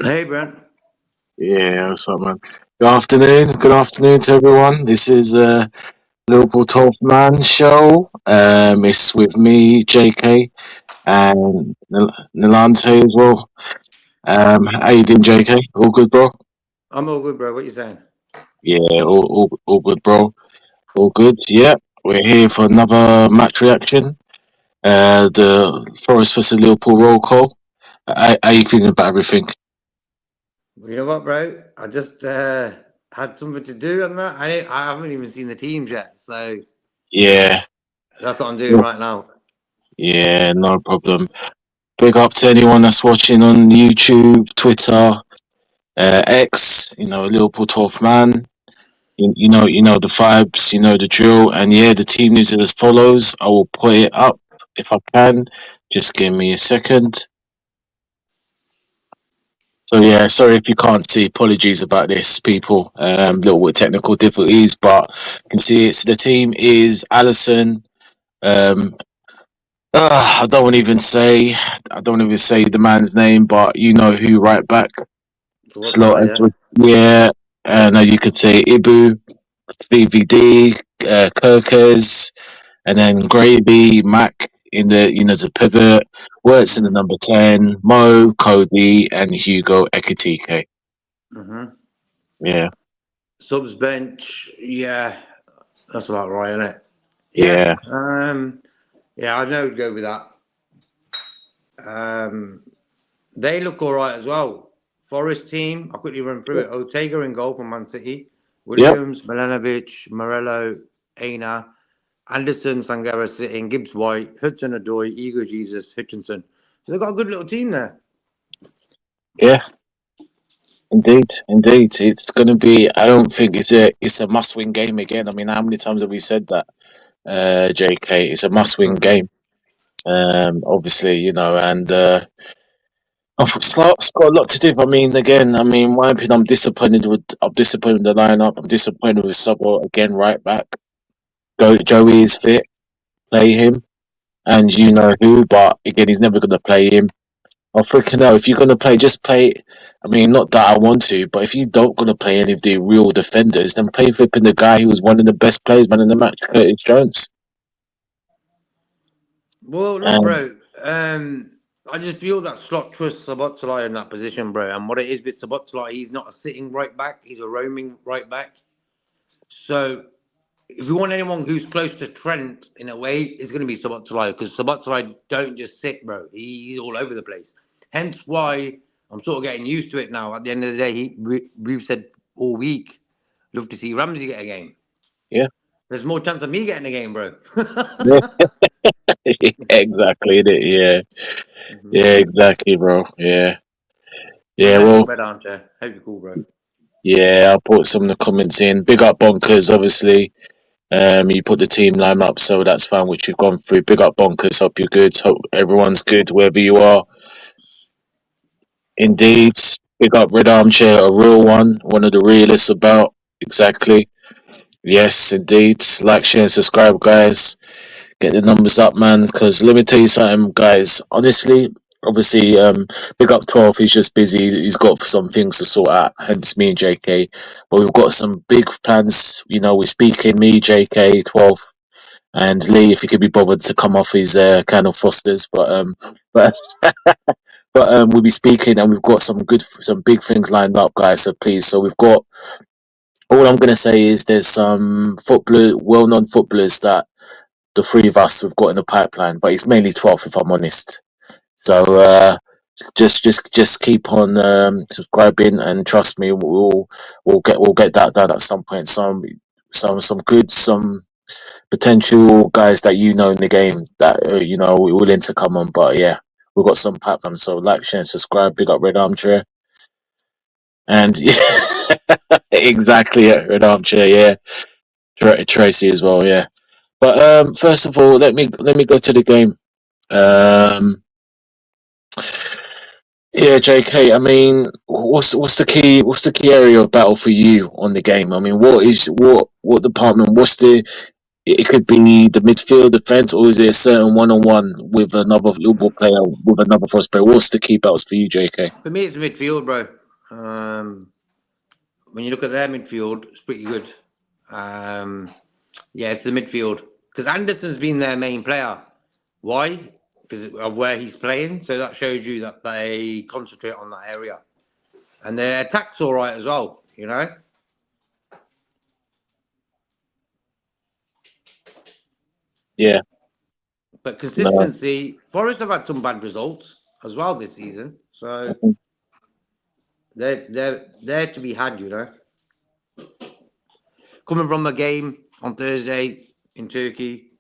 Hey, Brent. Yeah, what's up, man? Good afternoon. Good afternoon to everyone. This is Liverpool 12th Man show. It's with me, JK, and Nilante as well. How you doing, JK? All good, bro? I'm all good, bro. What you saying? Yeah, all good, bro. All good. Yeah, we're here for another match reaction. The Forest vs Liverpool roll call. How you feeling about everything? You know what, bro? I just had something to do on that. I haven't even seen the teams yet, so Yeah, that's what I'm doing right now. yeah, no problem. Big up to anyone that's watching on YouTube, Twitter, X. Liverpool 12th man. You know the vibes. You know the drill. And yeah, the team news is as follows. I will put it up if I can. Just give me a second. So yeah, sorry if you can't see. Apologies about this, people. Little bit technical difficulties, but you can see it's the team is Allison. Um, I don't even say the man's name, but you know who right back. So what's Slot like, yeah? yeah, and as you could say, Ibu, VVD, Kirkers, and then Gravy, Mac in the as a pivot, Works in the number 10, Mo, Cody, and Hugo Ekitike. Mm-hmm. Yeah, Subs bench, yeah, that's about right, isn't it? Yeah, yeah, yeah, I know would go with that. Um, they look all right as well. Forest team, I'll quickly run through it. Ortega in goal for Man City. yep, Williams, Milanovic, Morello, Aina, Anderson, Sangara sitting, Gibbs White, Hudson Adoy, Ego Jesus, Hutchinson. So they've got a good little team there. yeah. Indeed. It's gonna be. I don't think it's a must-win game again. I mean, how many times have we said that, JK? It's a must-win Mm-hmm. game. Obviously, and Scott's got a lot to do. I mean, again, my opinion, I'm disappointed with the lineup. I'm disappointed with Subwell again, right back. Joey is fit, play him, and you know who. But again, he's never gonna play him. I freaking hell! If you're gonna play, just play. I mean, not that I want to, but if you don't gonna play any of the real defenders, then play flipping the guy who was one of the best players, man, in the match, Curtis Jones. Well, look, And bro. I just feel that Slot trusts Sabotsalai in that position, bro. And what it is with Sabotsalai, he's not a sitting right back; he's a roaming right back. So if you want anyone who's close to Trent in a way, it's going to be Sabotsalai because Sabotsalai don't just sit, bro. He's all over the place. Hence why I'm sort of getting used to it now. At the end of the day, we've said all week, love to see Ramsey get a game. yeah, There's more chance of me getting a game, bro. yeah, exactly, yeah, Mhm. yeah, exactly, bro, yeah, yeah. Technical Well, red armchair. Hope you're cool, bro. yeah, I'll put some of the comments in. Big up Bonkers, obviously. You put the team line up, so that's fine, which you've gone through. Big up Bonkers, hope you're good. Hope everyone's good wherever you are. Indeed. Big up Red Armchair, a real one of the realists about. Exactly. Yes, indeed. Like, share, and subscribe, guys. Get the numbers up, man. Because let me tell you something, guys. Honestly, obviously, big up 12. He's just busy. He's got some things to sort out. Hence me and JK. But we've got some big plans. We're speaking, me, JK, 12. And Lee, if he could be bothered to come off his kind of Fosters, but we'll be speaking, and we've got some big things lined up, guys. So please, we've got. All I'm gonna say is there's some well-known footballers that the three of us have got in the pipeline, but it's mainly 12, if I'm honest. So just keep on subscribing, and trust me, we'll get that done at some point. Some potential guys that in the game that we're willing to come on. But yeah, we've got some platforms. So like, share, and subscribe. Big up Red Armchair, and exactly, Red Armchair. Yeah, Tracy as well. Yeah, but first of all, let me go to the game. Um, yeah, JK. I mean, what's the key area of battle for you on the game? I mean, what department? What's the it could be the midfield defense, or is it a certain one-on-one with another Liverpool player, with another first player? What's the key battles for you, JK? For me, it's midfield, bro. When you look at their midfield, it's pretty good. Um, yeah, it's the midfield because Anderson's been their main player. Why? Because of where he's playing. So that shows you that they concentrate on that area, and their attack's all right as well. You know. Yeah, But no. consistency, Forest have had some bad results as well this season. So Mhm. they're to be had, you know. Coming from a game on Thursday in Turkey,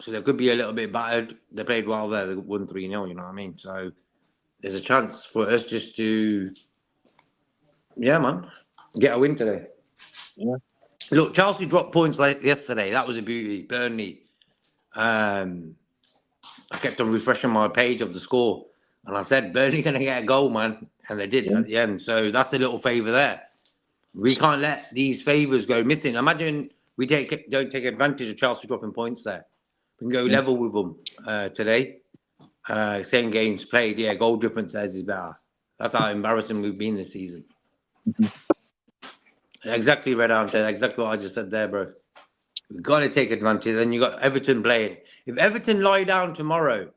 so they could be a little bit battered. They played well there. They won 3-0, you know what I mean? So there's a chance for us just to, yeah, man, get a win today. Yeah. Look, Chelsea dropped points like yesterday. That was a beauty. Burnley. Um, I kept on refreshing my page of the score, and I said Burnley going to get a goal, man, and they did Yeah. at the end. So that's a little favour there. We can't let these favours go missing. Imagine we don't take advantage of Chelsea dropping points there. We can go Yeah. level with them today. Same games played, yeah, goal difference theirs is better. That's how embarrassing we've been this season. Mhm. Exactly, Red Arm said exactly what I just said there, bro. We've got to take advantage. And you got Everton playing. If Everton lie down tomorrow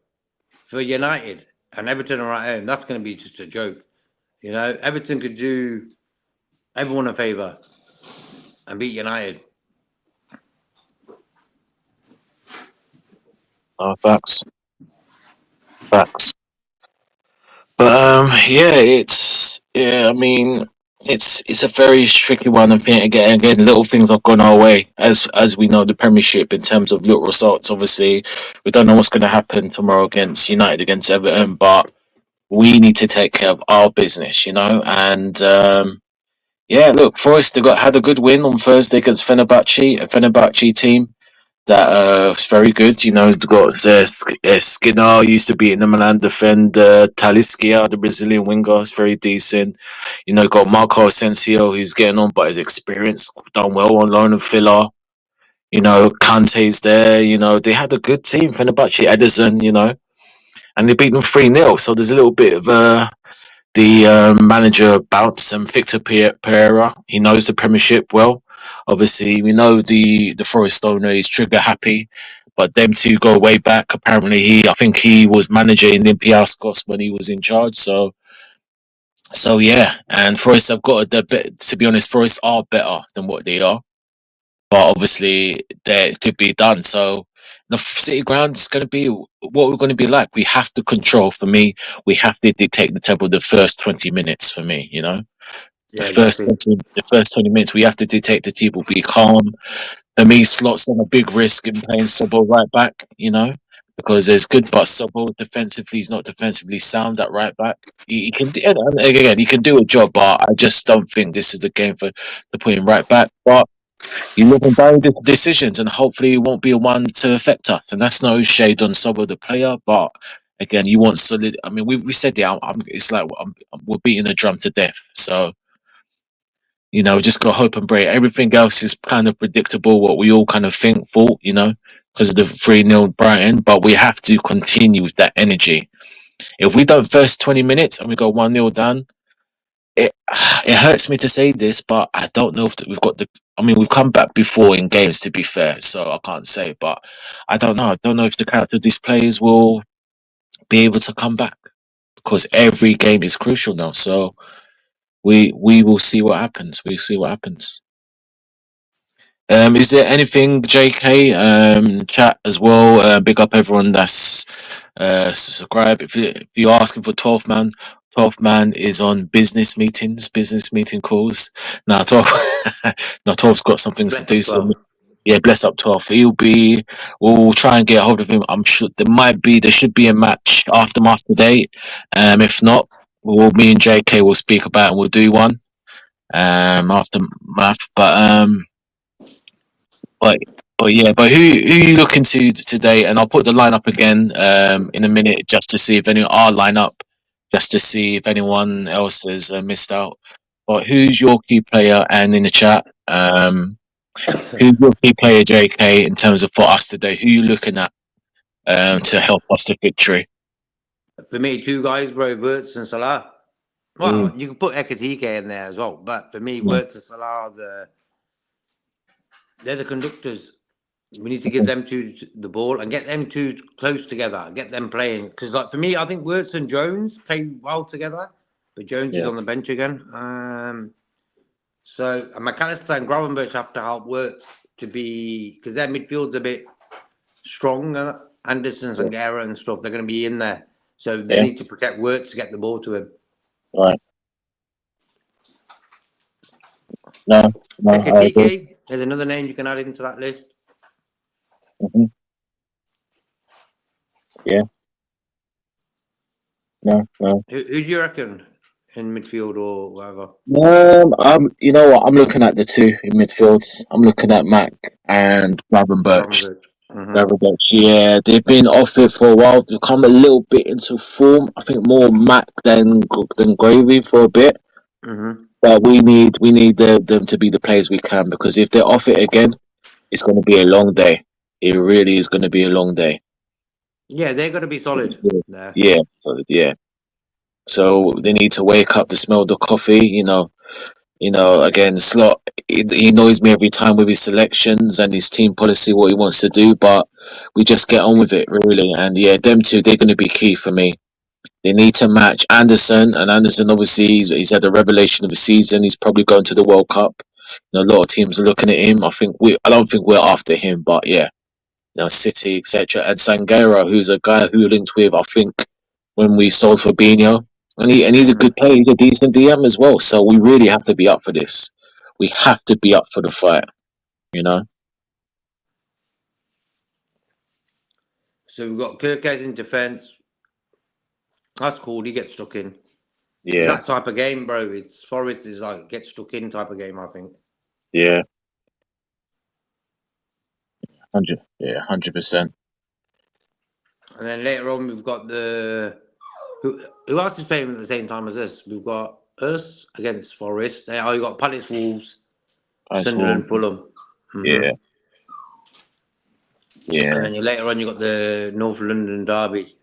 for United and Everton are at home, that's going to be just a joke. You know, Everton could do everyone a favour and beat United. Oh, facts, facts. But yeah, I mean, it's a very tricky one. I think again, little things have gone our way, as we know the Premiership in terms of little results. Obviously, we don't know what's going to happen tomorrow against United against Everton, but we need to take care of our business, And yeah, look, Forest they got had a good win on Thursday against Fenerbahce, a Fenerbahce team that is very good. They got Skinner used to be in the Milan defender, Talisca, the Brazilian winger, is very decent. Got Marco Asensio who's getting on, but his experience done well on loan and filler. Kante's there. They had a good team. Fenerbahce, Edison. And they beat them 3-0. So there's a little bit of the manager bounce and Victor Pereira. He knows the Premiership well. Obviously, we know the Forest owner is trigger happy, but them two go way back. Apparently, I think he was manager in Olympiacos when he was in charge. So yeah, and Forest have got to be honest, Forest are better than what they are, but obviously that could be done. So the City ground is going to be what we're going to be like. We have to control. For me, we have to dictate the tempo the first 20 minutes. For me, the Yeah, first exactly. 20 minutes, we have to dictate the tempo. Be calm. For me, Slot's on a big risk in playing Sobol right back. Because there's good, but Sobol defensively is not defensively sound at right back. He can and again he can do a job, but I just don't think this is the game to put him right back. But you live in very decisions, and hopefully it won't be one to affect us. And that's no shade on some of the player, but again, you want solid. I mean, we said it. It's like we're beating the drum to death. So just got hope and pray. Everything else is kind of predictable. What we all kind of thought, because of the 3-0 Brighton. But we have to continue with that energy. If we don't first 20 minutes and we go 1-0 down, it it hurts me to say this, but I don't know if we've got the. I mean, we've come back before in games, to be fair, so I can't say. But I don't know. I don't know if the character of these players will be able to come back because every game is crucial now. So we will see what happens. We'll see what happens. Is there anything, JK? Chat as well. Big up everyone that's subscribe. If you're asking for 12th man, 12th man is on business meetings, business meeting calls. Now 12, now 12's got some things to Bless do. up, So 12. yeah, bless up 12. We'll try and get a hold of him. There should be a match aftermath today. If not, me and JK will speak about it and we'll do one. Aftermath, but but who you looking to today? And I'll put the lineup again in a minute just to see if any our lineup, just to see if anyone else has missed out. But who's your key player? And in the chat, Who's your key player, JK, in terms of for us today? Who you looking at to help us to victory? For me, two guys, bro, Wirtz and Salah. Mm, Well, you can put Ekatike in there as well, but for me, mm, Wirtz and Salah are they're the conductors. We need to give mhm. them two the ball and get them two close together. Get them playing because, like for me, I think Wirtz and Jones play well together, but Jones is Yeah, on the bench again. So and McAllister and Gravenberch have to help Wirtz to be because their midfield's a bit stronger. Anderson, yeah, Sangera, and stuff. They're going to be in there, so they yeah. need to protect Wirtz to get the ball to him. Right. No, no, I agree. Ekatike, there's another name you can add into that list. Hmm. Yeah, no, no. Who do you reckon in midfield or whatever? You know what? I'm looking at the two in midfield. I'm looking at Mac and Gravenberch. Gravenberch. Mm-hmm. Gravenberch, yeah, they've been off it for a while. They've come a little bit into form. I think more Mac than Gravy for a bit. Mm-hmm. But we need them to be the players we can because if they're off it again, it's going to be a long day. It really is going to be a long day. Yeah, they're going to be solid Yeah, there. yeah, yeah. So they need to wake up to smell the coffee. Again, Slot. He annoys me every time with his selections and his team policy, what he wants to do. But we just get on with it, really. And yeah, them two, they're going to be key for me. They need to match Anderson, and Anderson obviously he's had a revelation of the season. He's probably going to the World Cup. A lot of teams are looking at him. I don't think we're after him, but yeah, City, etc. And Sangera, who's a guy who linked with, I think, when we sold Fabinho, and he's a Mm-hmm. good player. He's a decent DM as well. So we really have to be up for this. We have to be up for the fight. You know? So we've got Kirkes in defence. That's cool. He gets stuck in. It's Yeah, that type of game, bro. It's Forest is like get stuck in type of game, I think. yeah, 100%. And then later on, we've got who else is playing at the same time as us? We've got us against Forest. Then you got Palace, Wolves, As well. Sunderland, Fulham. Yeah, Mm-hmm. And yeah, then later on, you got the North London derby.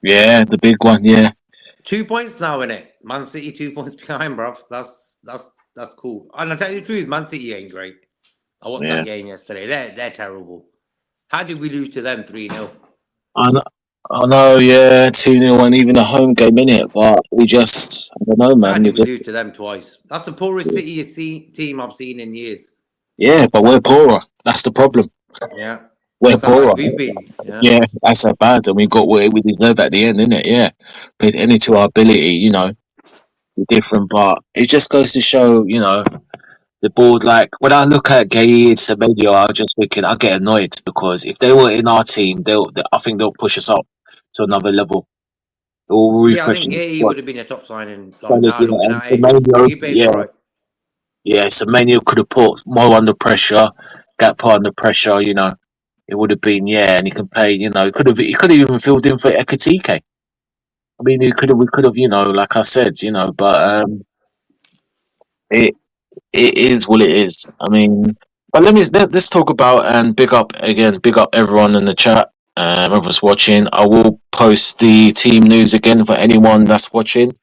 yeah. The big one. Yeah, 2 points now in it. Man City 2 points behind, bro. That's cool. And I tell you the truth, Man City ain't great. I watched yeah. that game yesterday. They're terrible. How did we lose to them 3-0? I know, yeah, 2-0 and even a home game in it, but I don't know, How man. did we lose to them twice? That's the poorest Yeah, City team I've seen in years. yeah, but we're poorer. That's the problem. Yeah. We're That's how bad poorer. we've been. Yeah. Yeah, that's how bad, and we got what we deserve at the end, innit? Yeah, but any to our ability, we're different, but it just goes to show, the board. Like when I look at Gay and Semenyo, I just thinking I get annoyed because if they were in our team, I think they'll push us up to another level. They'll Yeah, I refresh think the Gay squad. would have been a top signing. Like Solid, now yeah, looking and at it, Semenyo, he plays yeah, all right. yeah, Semenyo could have put more under pressure, got put under pressure. It would have been, yeah, and he can play. He could have even filled in for Ekatike. I mean, we could have, like I said, but it it is what it is. I mean, but let's talk about and big up everyone in the chat. Everyone's watching. I will post the team news again for anyone that's watching.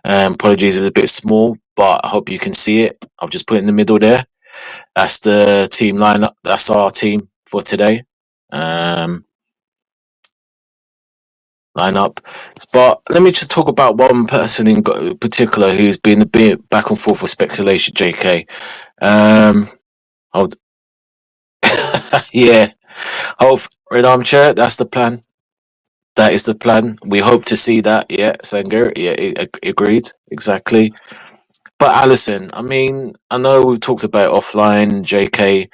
Apologies, it's a bit small, but I hope you can see it. I'll just put it in the middle there. That's the team lineup. That's our team for today. Um, Lineup. But let me just talk about one person in particular who's been a bit back and forth with speculation. JK. Hold. Yeah. Hold. Red armchair. That's the plan. That is the plan. We hope to see that. Yeah, Sanger. Yeah, agreed. Exactly. But Alison, I mean, I know we've talked about offline, JK,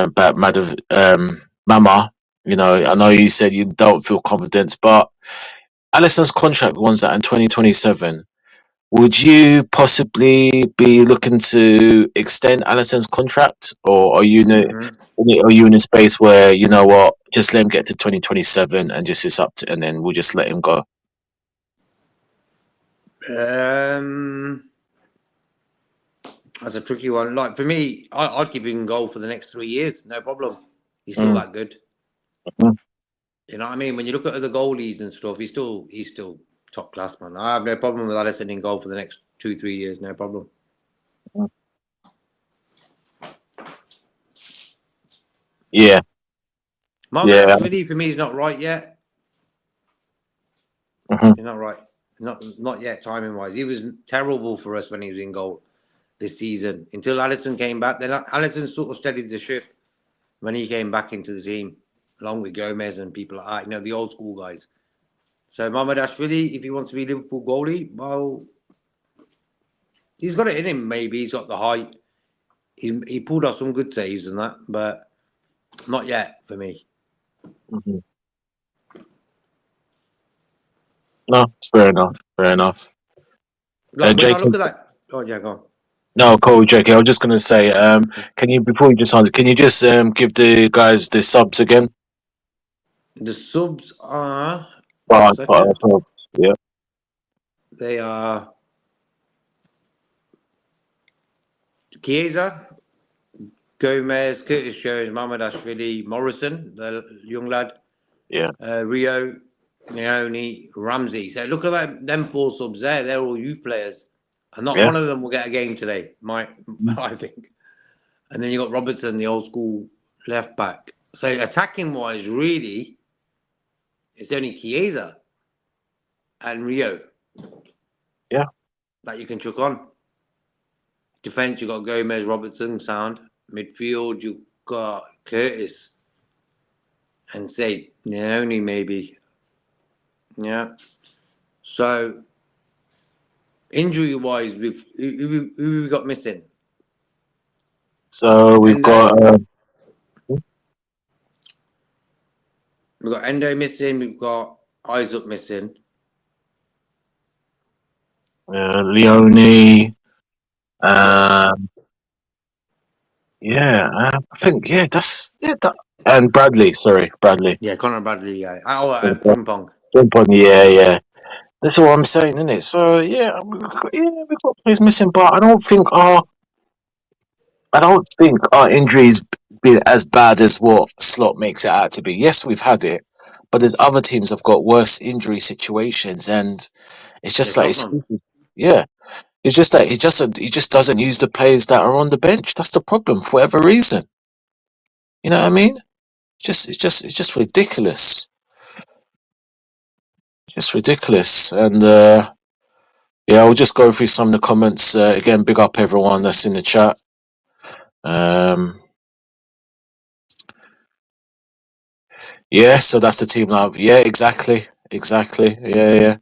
about Mama. I know you said you don't feel confident, but Alison's contract runs out in 2027. Would you possibly be looking to extend Alison's contract, or Mm-hmm. are you in a space where you know what, just let him get to 2027 and just it's up to, and then we'll just let him go? That's a tricky one. Like for me, I'd keep him in goal for the next 3 years, no problem. He's still Mm, that good. mm. You know what I mean? When you look at other goalies and stuff, he's still top class, man. I have no problem with Alisson in goal for the next 2-3 years, no problem. Yeah, Mohamed yeah. Ashwini for me is not right yet. Mhm. He's not right. Not yet, timing wise. He was terrible for us when he was in goal this season until Alisson came back. Then Alisson sort of steadied the ship when he came back into the team, along with Gomez and people like that, the old school guys. So Mohamed Ashwini, if he wants to be Liverpool goalie, well, he's got it in him. Maybe he's got the height. He pulled off some good saves and that, but not yet for me. Mhm. No, fair enough. Fair enough. Like when I Jake, look at that, oh yeah, go no, cool, Jake. I was just gonna say, can you before you just answer, can you just give the guys the subs again? on. The subs are one But second. yeah, They are Chiesa, Gomez, Curtis Jones, Mohamed Ashvili, Morrison, the young lad, yeah, Rio, Leone, Ramsey. So look at that, them four subs there. They're all youth players, and not yeah. one of them will get a game today. I think. And then you got Robertson, the old school left back. So attacking wise, really, it's only Chiesa and Rio Yeah. that you can chuck on. Defense, you got Gomez, Robertson, sound. Midfield, you got Curtis and say Leone maybe. Yeah. So injury wise, who we got missing? So we've Endo. got We've got Endo missing. We've got Isaac missing. Leone. Yeah. Um, yeah, I think that and Bradley. Sorry, Bradley. Yeah, Conor Bradley. Yeah. Oh, and Frimpong. Jump on, yeah, yeah. That's what I'm saying, isn't it? So we've got players missing, but I don't think our injuries been as bad as what Slot makes it out to be. Yes, we've had it, but the other teams have got worse injury situations, and it's Yeah, just like Tottenham. yeah, it's just that he just doesn't use the players that are on the bench. That's the problem for whatever reason. You know what I mean? It's just ridiculous. Just ridiculous, and yeah, I'll just go through some of the comments again. Big up everyone that's in the chat. Um, yeah, so that's the team now. Yeah, exactly. Yeah, yeah.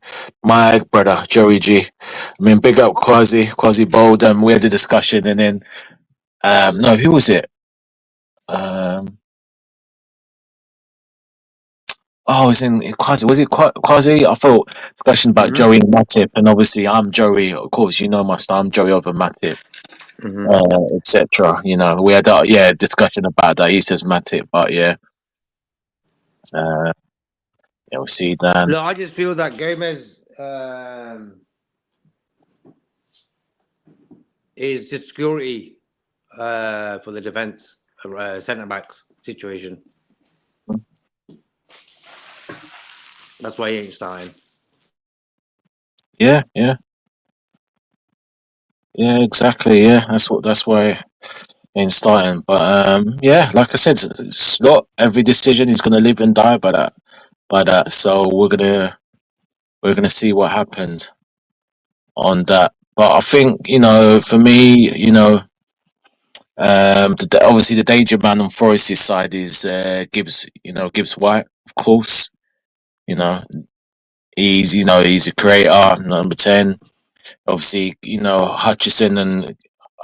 My brother Joey G. I mean, big up Quasi Bold. We had the discussion, and then no, who was it? Um, oh, it was in Quasi. Was it Quasi? I thought discussion about Mm-hmm. Joey and Matip, and obviously I'm Joey. Of course, you know my style. I'm Joey over Matip. Mm-hmm. Etc. We had discussion about that. He says Matip, but yeah, uh, yeah, we'll see Dan. Look, I just feel that Gomez is just security for the defence, centre backs situation. That's why he ain't starting. Yeah, exactly. Yeah, that's why in starting. But yeah, like I said, it's not every decision is gonna live and die by that. So we're gonna see what happened on that. But I think for me, obviously the danger man on Forest's side is Gibbs. Gibbs White, of course. You know, he's a creator, number 10. Obviously,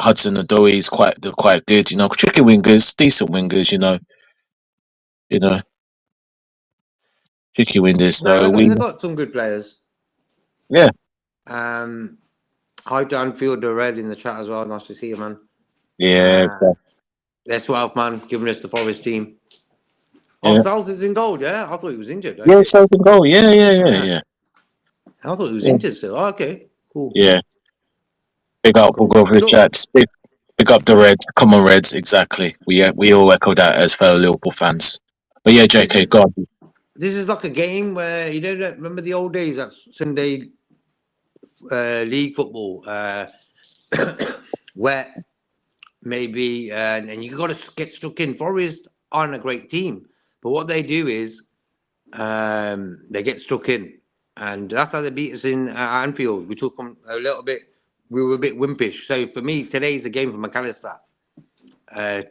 Hudson Odoi is they're quite good. Tricky wingers, decent wingers. You know, tricky wingers. No, So they got some good players. yeah, Hi to Anfield the Red in the chat as well. Nice to see you, man. yeah, Uh, There's 12 man giving us the Forest team. Oh, yeah, Styles is in gold, yeah? I thought he was injured. yeah. Okay. So goal. Yeah, Yeah. yeah. I thought he was Yeah, injured still. Oh, okay. Cool. yeah. Big up. We'll Cool. go over the Look, chat. Speak. Pick up the Reds. Come on, Reds. Exactly. We all echo that as fellow Liverpool fans. But yeah, This JK, is go on. this is like a game where you don't remember the old days. That Sunday league football, where maybe and you got to get stuck in. Forest aren't a great team, but what they do is they get stuck in, and that's how they beat us in Anfield. We took them a little bit. We were a bit wimpish. So for me, today's the game for McAllister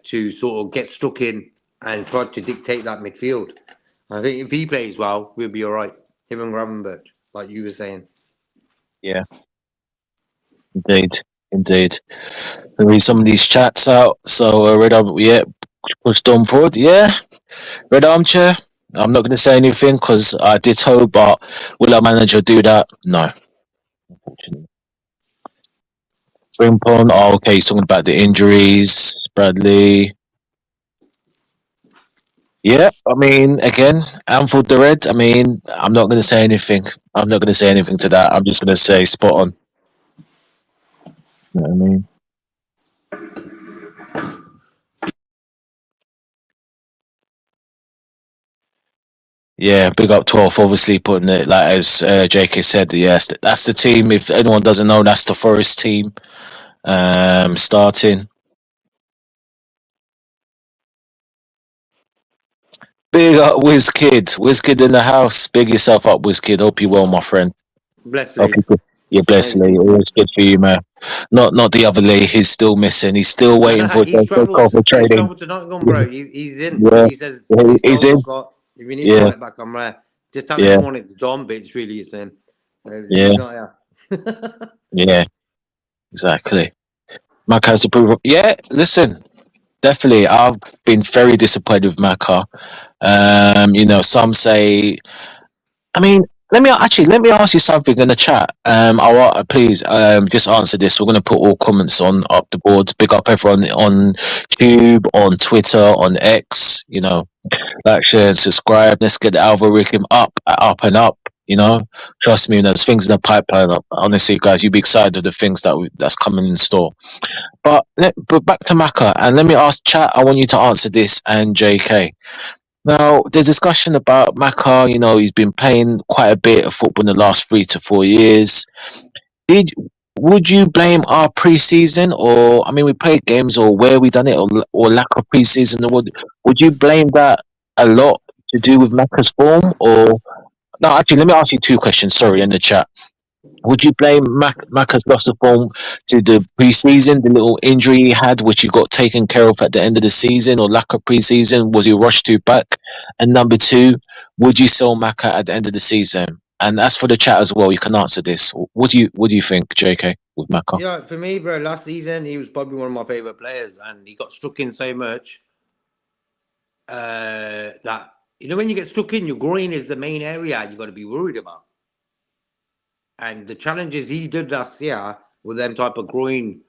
to sort of get stuck in and try to dictate that midfield. I think if he plays well, we'll be all right. Him and Gravenberch, like you were saying. Yeah, indeed, indeed. Read some of these chats out. So Red Arm, yeah, pushed on forward. Yeah, Red Armchair. I'm not going to say anything because I ditto, but will our manager do that? No. Frimpong. Oh, okay, he's talking about the injuries. Bradley. Yeah, I mean, again, Anfield the Red. I mean, I'm not going to say anything. I'm not going to say anything to that. I'm just going to say spot on. You know what I mean? Yeah, big up 12, obviously putting it, like as JK said, yes, that's the team. If anyone doesn't know, that's the Forest team starting. Big up Wizkid. Wizkid in the house. Big yourself up, Wizkid. Hope you well, my friend. Bless Hope Lee. you good. You're blessed, Thank Lee. you. Always good for you, man. Not the other Lee. He's still missing. He's still waiting for he's JK travelled. call for He's trading. travelled to Nottingham, bro. He's in. Yeah, He says yeah, he's he's told in. Scott if you need to Yeah, fight back, I'm there. Just tell yeah, everyone it's Dom, but it's really his name. yeah, He's not here. yeah. Exactly. Mac has to prove. Yeah, listen. Definitely, I've been very disappointed with Maka. Some say. I mean, let me ask you something in the chat. Please just answer this. We're going to put all comments on up the board. Big up everyone on Tube, on Twitter, on X. Like, share, and subscribe. Let's get the algorithm up and up. Trust me. There's things in the pipeline. Honestly, guys, you'd be excited of the things that's coming in store. But back to Maka, and let me ask chat. I want you to answer this and JK. Now, there's discussion about Maka. He's been playing quite a bit of football in the last 3 to 4 years. Did Would you blame our preseason, or I mean, we played games, or where we done it, or lack of preseason? Or would you blame that a lot to do with Maka's form, or no? Actually, let me ask you two questions. Sorry, in the chat. Would you blame Maka's loss of form to the preseason, the little injury he had, which he got taken care of at the end of the season, or lack of preseason? Was he rushed to back? And number two, would you sell Maka at the end of the season? And as for the chat as well, you can answer this. What do you think, JK, with Maka? Yeah, for me, bro, last season he was probably one of my favorite players, and he got stuck in so much that when you get stuck in, your groin is the main area you got to be worried about. And the challenges he did last year with them type of groin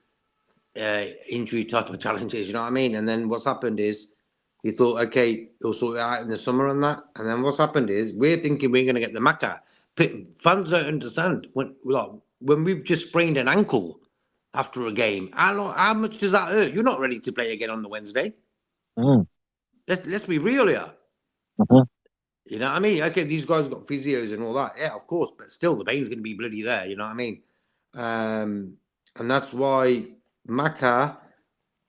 injury type of challenges, you know what I mean? And then what's happened is he thought, okay, he'll sort it out in the summer and that. And then what's happened is we're thinking we're going to get the Maka. Fans don't understand when we've just sprained an ankle after a game. How much does that hurt? You're not ready to play again on the Wednesday. Mm. Let's be real here. Mm-hmm. You know what I mean? Okay, these guys got physios and all that. Yeah, of course, but still the pain's going to be bloody there. You know what I mean? And that's why Maka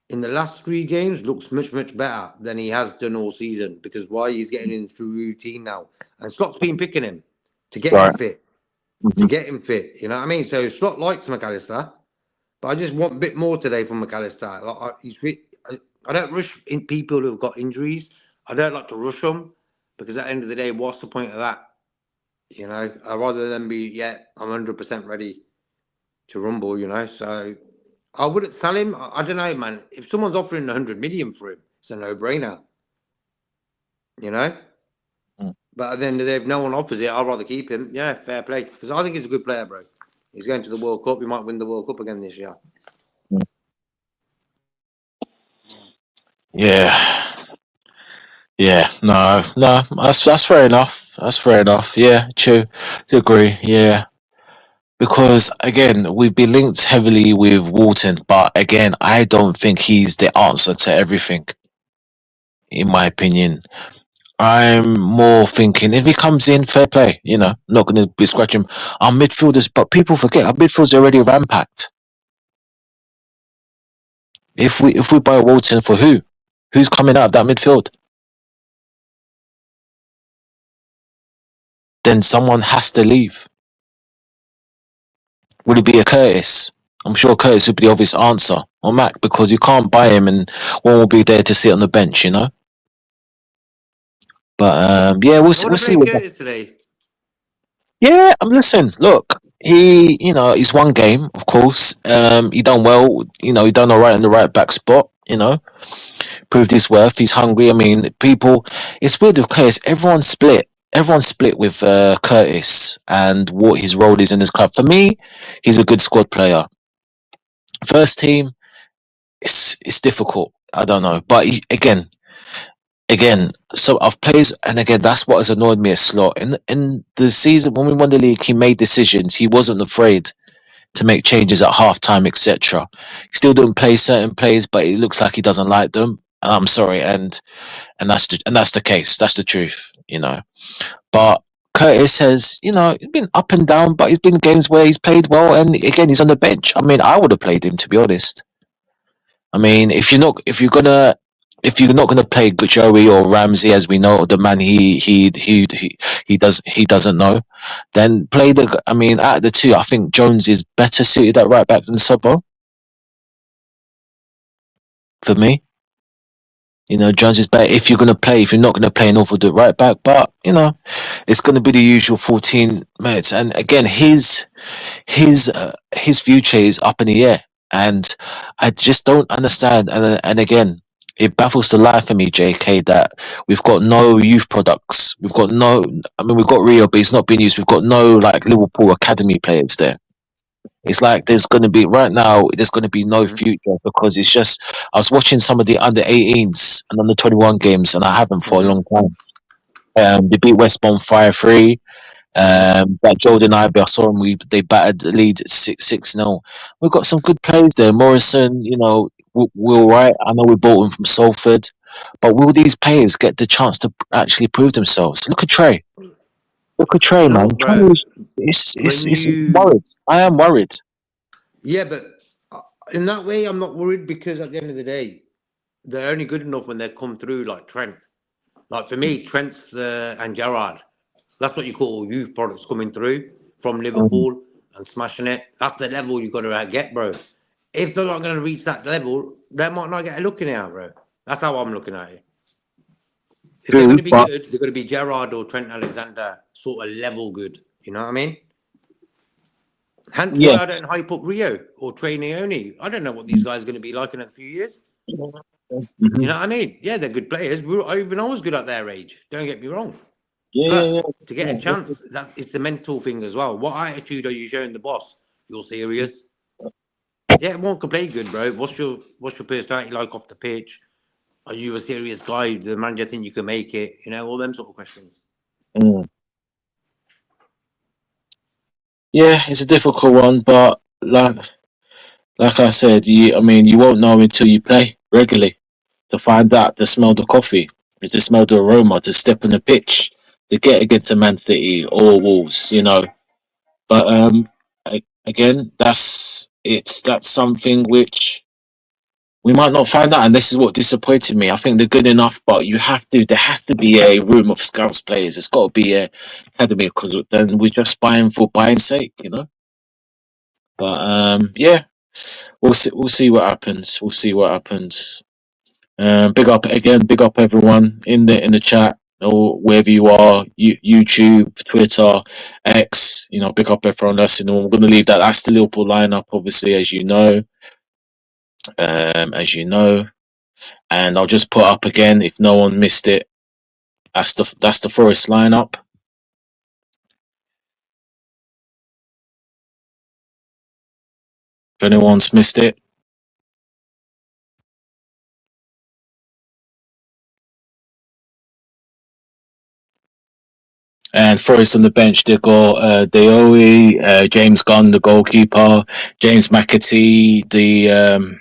in the last 3 games looks much, much better than he has done all season because why he's getting in through routine now. And Slott's been picking him to get Right. him fit. Mm-hmm. To get him fit. You know what I mean? So Slott likes McAllister, but I just want a bit more today from McAllister. I don't rush in people who've got injuries. I don't like to rush them because at the end of the day, what's the point of that? I'd rather than be, I'm 100% ready to rumble, So I wouldn't sell him. I don't know, man. If someone's offering 100 million for him, it's a no-brainer, Mm. But at the end of the day, if no one offers it, I'd rather keep him. Yeah, fair play. Because I think he's a good player, bro. He's going to the World Cup. He might win the World Cup again this year. Yeah. Yeah. No. That's fair enough. That's fair enough. Yeah. True. To agree. Yeah. because again, we've been linked heavily with Walton, but again, I don't think he's the answer to everything, in my opinion. I'm more thinking if he comes in, fair play. Not going to be scratching our midfielders, but people forget our midfielders are already rampacked. If we buy Walton for who's coming out of that midfield? Then someone has to leave. Would it be a Curtis? I'm sure Curtis would be the obvious answer, or Mac, because you can't buy him and one will be there to sit on the bench. But yeah, we'll I see. want We'll to see. play Curtis today. Yeah, listen. Look, he's one game, of course. He done well. He done all right in the right back spot. Proved his worth. He's hungry. I mean, people. It's weird with Curtis. Everyone's split. Everyone's split with Curtis and what his role is in his club. For me, he's a good squad player. First team, it's difficult. I don't know, but again, so I've plays, and again, that's what has annoyed me a slot. In the season when we won the league, he made decisions. He wasn't afraid to make changes at halftime, etc. He still didn't play certain plays, but it looks like he doesn't like them. And I'm sorry, and that's the case. That's the truth. But Curtis has, he's been up and down, but he's been games where he's played well, and again, he's on the bench. I mean, I would have played him, to be honest. I mean, if you're not gonna play Joey or Ramsey, as we know, the man he doesn't know, then play the. I mean, out of the two, I think Jones is better suited at right back than Sobbo for me. Jones is better if you're gonna play. If you're not gonna play, North will do right back, but it's gonna be the usual 14 minutes. And again, his future is up in the air, and I just don't understand. And again, it baffles the life of me, JK, that we've got no youth products. We've got no. I mean, we've got Rio, but it's not being used. We've got no like Liverpool academy players there. It's like there's going to be right now. There's going to be no Mm-hmm. future because it's just. I was watching some of the under 18s and under 21 games, and I haven't for a Mm-hmm. long time. They beat West Brom 5-3. Mm-hmm. That Jordan Ibe, I saw him. They battered the lead 6-0. We've got some good players there. Morrison, Will Wright. I know we bought him from Salford, but will these players get the chance to actually prove themselves? Look at Trey. Look at Trey, You know man. what, Trey bro? it's When it's you, worried. I am worried. yeah, but in that way, I'm not worried because at the end of the day, they're only good enough when they come through like Trent. Like for me, Trent's and Gerrard. That's what you call youth products coming through from Mm, Liverpool and smashing it. That's the level you got to get, bro. If they're not going to reach that level, they might not get a look in it, bro. That's how I'm looking at it. If they're going true, to be but good, they're going to be Gerrard or Trent Alexander sort of level good. You know what I mean? Hence yeah. why I don't hype up Rio or Trey Neone. I don't know what these guys are going to be like in a few years. You Mhm. know what I mean? Yeah, they're good players. Even I was good at their age. Don't get me wrong. Yeah, yeah, But yeah. to get a Yeah, chance, that it's the mental thing as well. What attitude are you showing the boss? You're serious. Yeah, everyone can play good, bro. What's your personality like off the pitch? Are you a serious guy? Does the manager think you can make it? All them sort of questions. mm. Yeah, it's a difficult one, but like I said, I mean, you won't know until you play regularly to find out to smell the coffee, is to smell the aroma, to step on the pitch, to get against a Man City or Wolves. But again, that's something which we might not find out, and this is what disappointed me. I think they're good enough, but there has to be a room of scouts players. It's got to be a academy because then we're just buying for buying sake. But yeah, we'll see what happens. We'll see what happens. Big up again, big up everyone in the chat or wherever you are, YouTube, Twitter, X. Big up everyone listening. We're going to leave that. That's the Liverpool lineup, obviously, as you know. As you know, and I'll just put up again if no one missed it. That's the Forest lineup. If anyone's missed it, And Forest on the bench, they got Daoe, James Gunn, the goalkeeper, James McAtee, the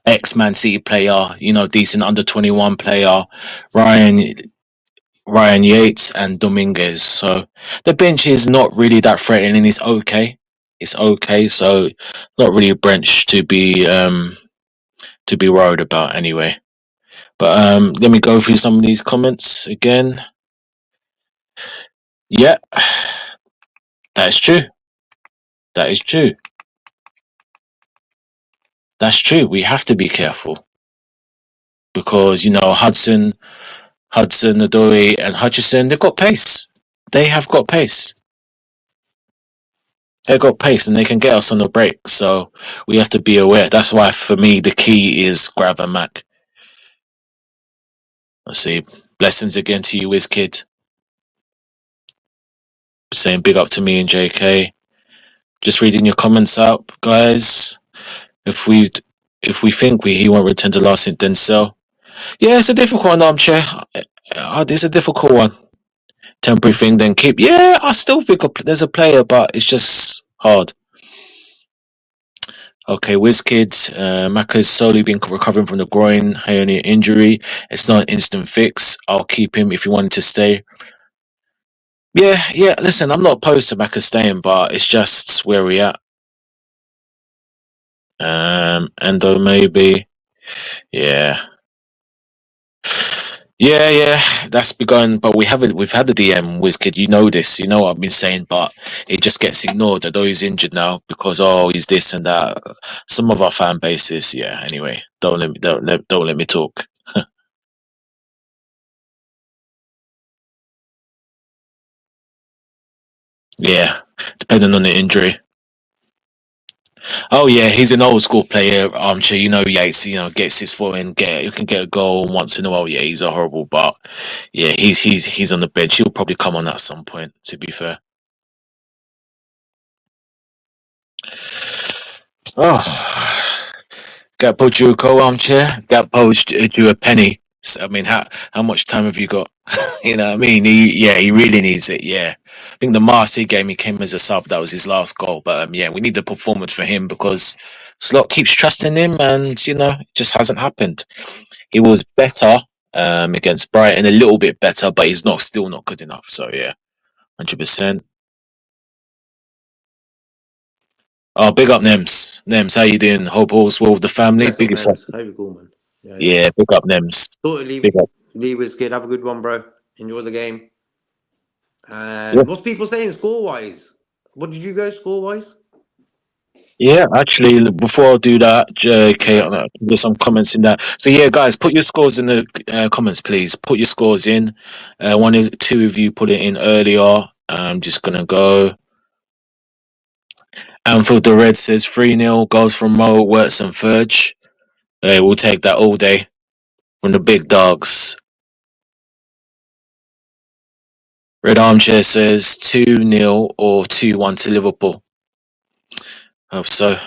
ex-Man City player, decent under-21 player, Ryan Ryan Yates, and Dominguez. So the bench is not really that threatening. It's okay. It's okay. So not really a bench to be worried about anyway. But let me go through some of these comments again. Yeah, that is true. That is true. That's true. We have to be careful because Hudson, Adori, and Hutchison, they've got pace. They have got pace. They've got pace, and they can get us on the break. So we have to be aware. That's why, for me, the key is Grav and Mac. Let's see. Blessings again to you, WizKid. Saying big up to me and JK. Just reading your comments out, guys. If we think he won't return to last in Denzel. Yeah, it's a difficult one, armchair. It's a difficult one. Temporary thing, then keep. Yeah, I still think there's a player, but it's just hard. Okay, WizKid, Maka's slowly been recovering from the groin hernia injury. It's not an instant fix. I'll keep him if you wanted to stay. Yeah. Listen, I'm not opposed to Maka staying, but it's just where we at. Endo maybe. Yeah. Yeah, that's begun. But we've had the DM WizKid. You know this. You know what I've been saying, but it just gets ignored. Although he's injured now because he's this and that. Some of our fan bases, yeah. Anyway, don't let me talk. Yeah, depending on the injury. Oh yeah, he's an old school player. Armchair, Yates. Gets his foot in, you can get a goal once in a while. Yeah, he's a horrible, but yeah, he's on the bench. He'll probably come on at some point. To be fair. Oh, Gakpo drew a armchair. Gakpo drew a penny. So, I mean, how much time have you got? You know what I mean? He really needs it. Yeah, I think the Marseille game he came as a sub. That was his last goal. But yeah, we need the performance for him because Slot keeps trusting him, and it just hasn't happened. He was better against Brighton, a little bit better, but he's still not good enough. So yeah, 100%. Oh, big up Nems. Nems, how you doing? Hope all's well with the family. Bless up, Biggest up. Nems. How you cool, man? Yeah. Yeah, big up Nems. Thought Big up. Lee was good. Have a good one, bro. Enjoy the game. Yeah. And what's people saying score wise? What did you go score wise? Yeah, actually, before I do that, JK, there's some comments in that. So yeah, guys, put your scores in the comments, please. Put your scores in. Two of you put it in earlier. I'm just gonna go. Anfield the Red says 3-0 goals from Mo, Wirtz, and Furge. We'll take that all day from the big dogs. Red Armchair says 2-0 or 2-1 to Liverpool. Hope so.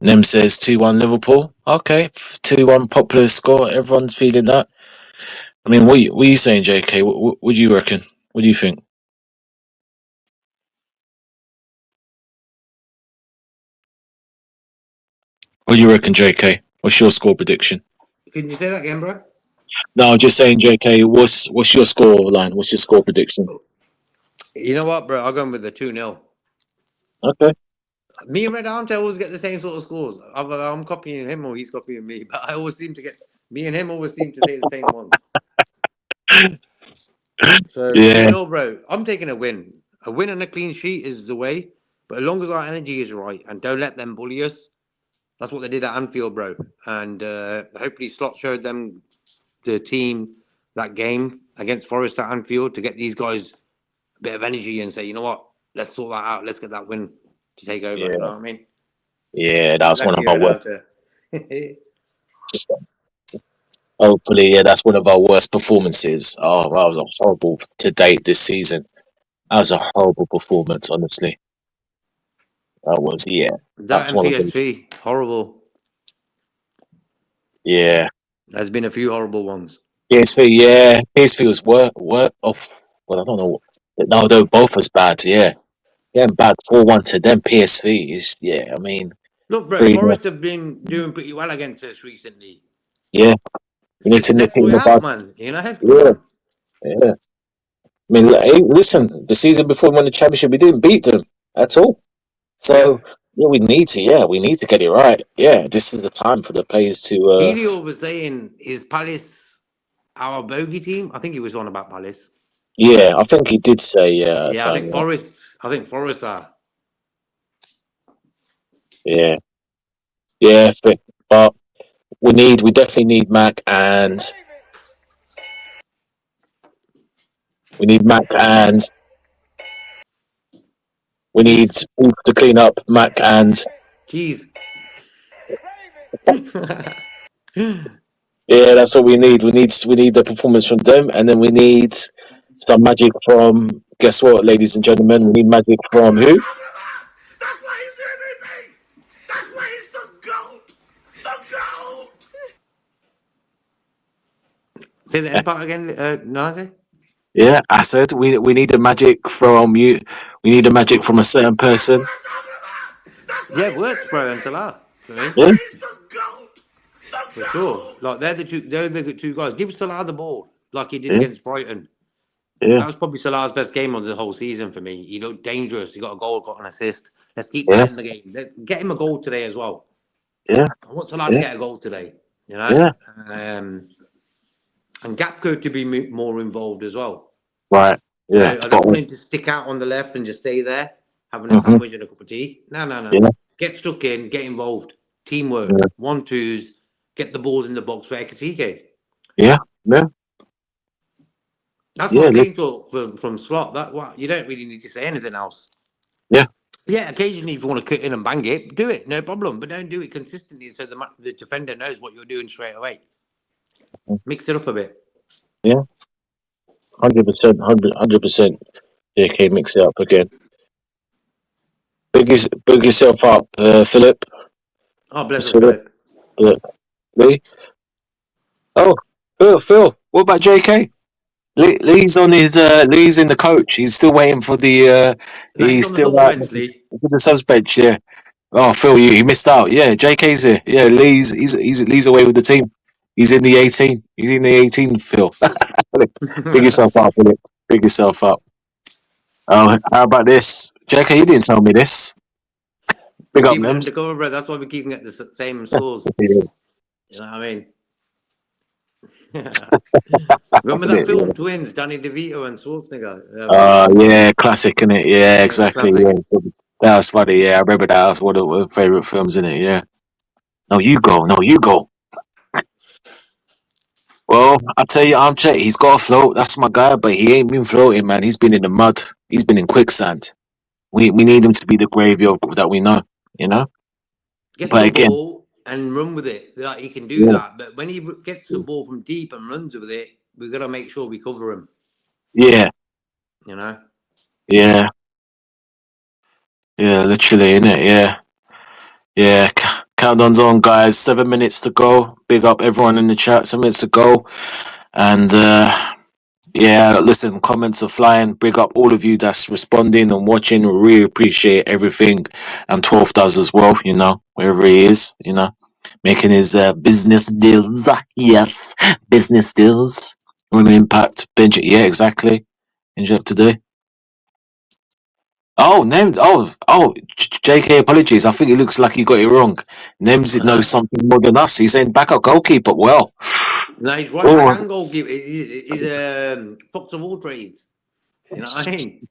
Nem says 2-1 Liverpool. Okay, 2-1 popular score. Everyone's feeling that. I mean, what are you saying, JK? What do you reckon? What do you think? What do you reckon, JK? What's your score prediction? Can you say that again, bro? No, I'm just saying, JK. What's your score line? What's your score prediction? You know what, bro? I'll go with the 2-0. Okay. Me and Red Armchair always get the same sort of scores. I'm copying him or he's copying me, but I always seem to get me and him always seem to say the same ones. So Yeah. 2-0, bro. I'm taking a win. A win and a clean sheet is the way. But as long as our energy is right and don't let them bully us, that's what they did at Anfield, bro. And hopefully Slot showed them the team that game against Forest at Anfield to get these guys a bit of energy and say, you know what, let's sort that out. Let's get that win to take over. You know Yeah. what I mean? Yeah, that's Glad one to of hear our it worst. out there. Hopefully, yeah, that's one of our worst performances. Oh, that was horrible to date this season. That was a horrible performance, honestly. That was, yeah. That That's and one of those. PSV, horrible. Yeah. There's been a few horrible ones. PSV, yeah, PSV was work off. Well, I don't know. No, they were both as bad. Yeah, yeah, bad 4-1 to them. PSV is yeah. I mean, Look, bro, 3-0. Forest have been doing pretty well against us recently. Yeah, we It's need just to nip next it in way the out, bud. man. You know, come Yeah, on. yeah. I mean, hey, listen, the season before we won the championship, we didn't beat them at all. Yeah. So yeah, we need to get it right. Yeah, this is the time for the players to. Helio was saying, is Palace our bogey team? I think he was on about Palace. Yeah, I think he did say yeah at the Yeah, I time. think Forest. I think Forest are. Yeah, yeah, but we definitely need Mac and we need Mac and we need Jeez. to clean up Mac and Jeez. yeah, that's what we need. We need the performance from them, and then we need some magic from. Guess what, ladies and gentlemen, we need magic from who? That's why he's the MVP. That's why he's the GOAT. The GOAT. Say the end part again, Nade? Yeah, I said we need the magic from you. We need the magic from a certain person. That's what I'm talking about. That's why Yeah, it he's the works, bro, and MVP. Salah for me, That's Yeah, why he's the GOAT. The for sure. GOAT. Like they're the two. They're the two guys. Give Salah the ball like he did yeah, against Brighton. yeah, That was probably Salah's best game of the whole season for me. He looked dangerous. He got a goal, got an assist. Let's keep that yeah, in the game. Let's get him a goal today as well. yeah, I want Salah to yeah. get a goal today. You know, Yeah. um, and Gapco to be more involved as well. Right. You Yeah. know, I Spot don't want on. him to stick out on the left and just stay there having a Hmm. sandwich and a cup of tea. No, no, no. Yeah. Get stuck in, get involved. Teamwork, Yeah. 1-2s, get the balls in the box for Ekatike. Yeah. Yeah. That's what Yeah. I'm saying to from Slot. That what you don't really need to say anything else. Yeah. Yeah, occasionally if you want to cut in and bang it, do it, no problem. But don't do it consistently so the defender knows what you're doing straight away. Mix it up a bit. Yeah. 100%. 100%. JK, mix it up again. Big yourself up, Philip. Oh, bless up, Philip. Philip. Philip. Lee. Oh, Phil. What about JK? Lee's on his. Lee's in the coach. He's still waiting for the. No, he's He's on the still subs out bench, Lee. for the subs bench. Yeah. Oh, Phil, you missed out. Yeah, JK's here. Yeah, Lee's away with the team. He's in the 18. He's in the 18. Phil, big yourself up, Philip. Big yourself up. Oh, how about this, JK? You didn't tell me this. We're Big up, keeping it Nems. undercover, bro. That's why we're keeping it the same scores. Yeah, You know what I mean? Remember isn't that it? Yeah. film, Twins, Danny DeVito and Schwarzenegger? Yeah, classic, innit? Yeah, Yeah, exactly. classic. Yeah, that was funny. Yeah, I remember that. That was one of my favorite films, innit? Yeah. No, you go. No, you go. Well, I tell you, I'm Chet. He's got a float. That's my guy, but he ain't been floating, man. He's been in the mud. He's been in quicksand. We need him to be the gravy of that we know, you know. Get But the again, ball and run with it. Like he can do yeah, that. But when he gets the ball from deep and runs with it, we've got to make sure we cover him. yeah, You know? yeah, yeah. Literally, innit? Yeah, yeah. Countdown's on, guys. 7 minutes to go. Big up everyone in the chat. 7 minutes to go, and yeah. Listen, comments are flying. Big up all of you that's responding and watching. Really appreciate everything, and 12 does as well. You know, wherever he is, you know. Making his business deals. Yes, business deals. Women Impact. Benji. Yeah, exactly. Inject today. Oh, name. JK, apologies. I think it looks like you got it wrong. Nems knows something more than us. He's saying backup goalkeeper. Well, No, he's right back oh, and goalkeeper. He's fox of all trades. You know what I mean?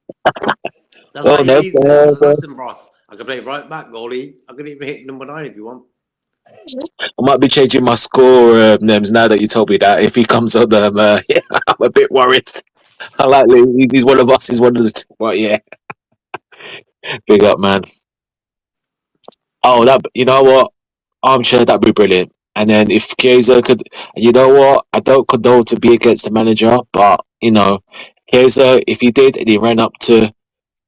That's oh why no. he says, listen, boss, I can play right back goalie. I can even hit number 9 if you want. I might be changing my score, Nems. Now that you told me that, if he comes on, yeah, I'm a bit worried. I like Lee. He's one of us. He's one of the two. But yeah, big up, man. Oh, that you know what? Armchair, that'd be brilliant. And then if Chiesa could, you know what? I don't condone to be against the manager, but you know, Chiesa, if he did and he ran up to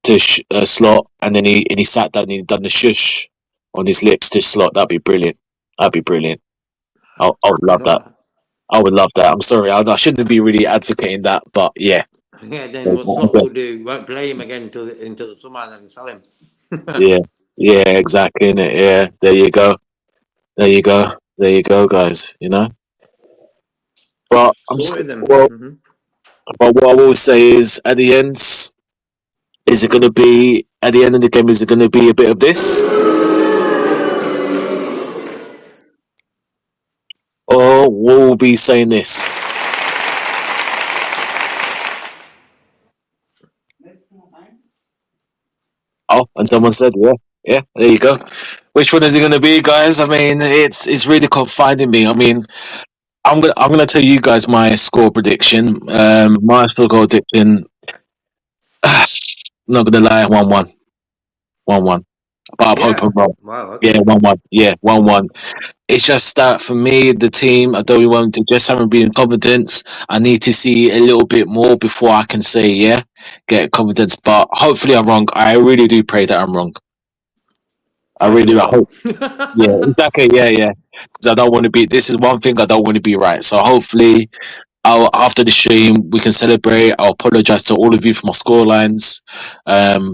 Slot and then he sat down and he done the shush on his lips to Slot, that'd be brilliant. That'd be brilliant. I would You love know that. what? I would love that. I'm sorry, I shouldn't be really advocating that, but yeah, Yeah, then what Slot will do, won't play him again until the summer and then sell him. yeah, yeah, exactly. Innit? Yeah, there you go, there you go, there you go, guys. You know, but Sorted them. well, Hmm. but what I will say is, at the end, is it going to be at the end of the game? Is it going to be a bit of this, or we'll be saying this? Oh, and someone said, yeah, yeah. There you go. Which one is it going to be, guys? I mean, it's really confining me. I mean, I'm gonna tell you guys my score prediction. My score prediction. Not gonna lie, 1-1, 1-1. But I'm Yeah. hoping wrong. Wow. Yeah, Okay. 1-1. Yeah, 1-1. It's just that for me, the team, I don't want to just haven't been confidence. I need to see a little bit more before I can say yeah, get confidence. But hopefully I'm wrong. I really do pray that I'm wrong. I As really we I are. hope. Yeah, exactly. Yeah, yeah. Because I don't want to be. This is one thing I don't want to be right. So hopefully, after the stream we can celebrate. I'll apologize to all of you for my score lines.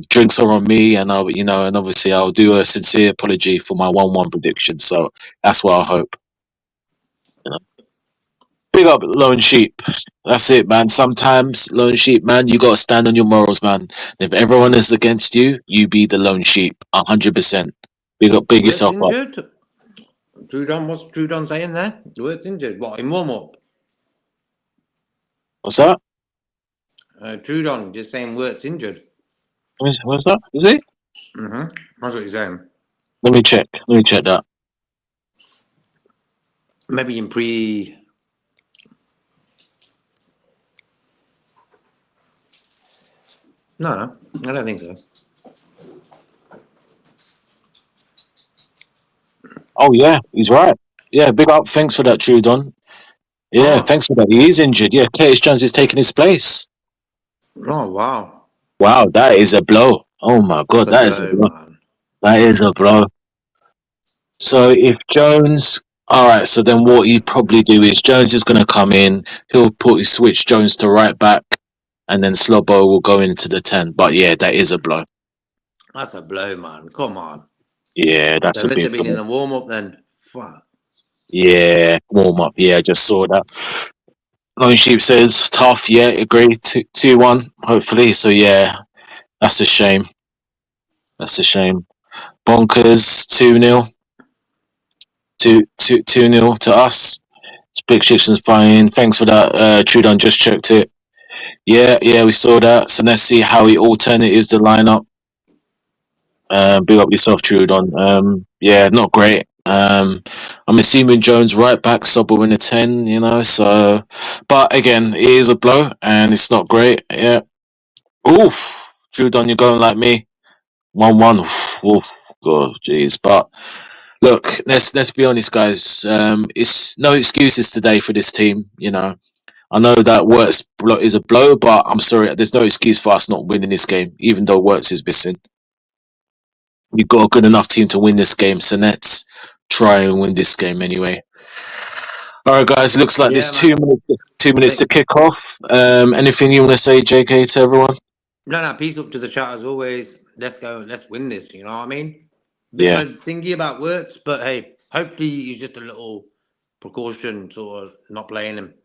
Drinks are on me, and and obviously I'll do a sincere apology for my 1-1 prediction. So that's what I hope. You know. Big up Lone Sheep. That's it, man. Sometimes Lone Sheep, man, you gotta stand on your morals, man. If everyone is against you, you be the Lone Sheep, 100%. Big Worst yourself up. injured? Trudon, what's Trudon saying there? Worst injured? What, in warm up? What's that? Trudon just saying worst injured. What's that? Is it? Mm-hmm. That's what he's saying. Let me check. Let me check that. Maybe in pre. No, I don't think so. Oh yeah, he's right. Yeah, big up. Thanks for that, Trudon. Yeah, Oh, thanks for that. He is injured. Yeah, Curtis Jones is taking his place. oh wow. Wow, that is a blow. Oh my That's god, a that is a blow, blow. man. That is a blow. So if Jones, all right, so then what you probably do is Jones is going to come in. He'll switch Jones to right back, and then Slobbo will go into the 10. But yeah, that is a blow. That's a blow, man. Come on. Yeah, that's They a must big have been in blow. the warm up then. Fuck. Yeah, warm up. Yeah, I just saw that. Lone Sheep says tough. Yeah, agree. 2-1. Hopefully. So yeah, that's a shame. That's a shame. Bonkers 2-0. 2-0 to us. Big Chicken's fine. Thanks for that. Trudon just checked it. Yeah, yeah, we saw that. So let's see how he alternatives the lineup. Big up yourself, Trudon. Yeah, not great. I'm assuming Jones right back, Sobber in a 10, so but again, it is a blow and it's not great. Yeah. Oof. Trudon, you're going like me. 1-1. Oof. God, jeez. But look, let's be honest, guys. It's no excuses today for this team. I know that is a blow, but I'm sorry. There's no excuse for us not winning this game, even though Wirtz is missing. We've got a good enough team to win this game, so let's try and win this game anyway. All right, guys. Looks like Yeah, there's man. 2 minutes. 2 minutes to Hey, kick off. Anything you want to say, JK, to everyone? no, peace up to the chat as always. Let's go. Let's win this. You know what I mean? Bit Yeah, thingy about works, but hey, hopefully he's just a little precaution, sort of not playing him.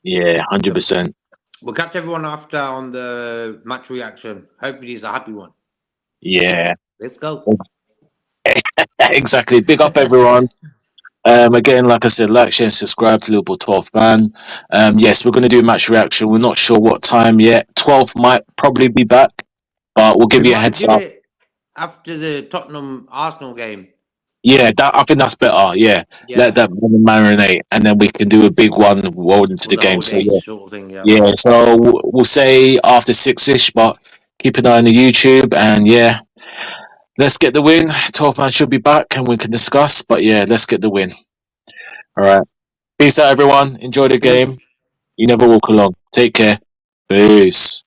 yeah, hundred So percent. we'll catch everyone after on the match reaction. Hopefully it's a happy one. Yeah, Let's go. exactly. Big up everyone. Again, like I said, like, share, and subscribe to Liverpool 12th man. Yes, we're going to do a match reaction. We're not sure what time yet. 12 might probably be back, but we'll We give you a might heads do up. it after the Tottenham Arsenal game. Yeah, I think that's better. Yeah, let Yeah, that marinate, and then we can do a big one roll into for the the game. old So yeah, age sort of thing. Yeah. yeah. So we'll say after 6ish, but keep an eye on the YouTube, and yeah, let's get the win. 12 man should be back, and we can discuss. But yeah, let's get the win. All right. Peace out, everyone. Enjoy the Peace. game. You never walk alone. Take care. Peace.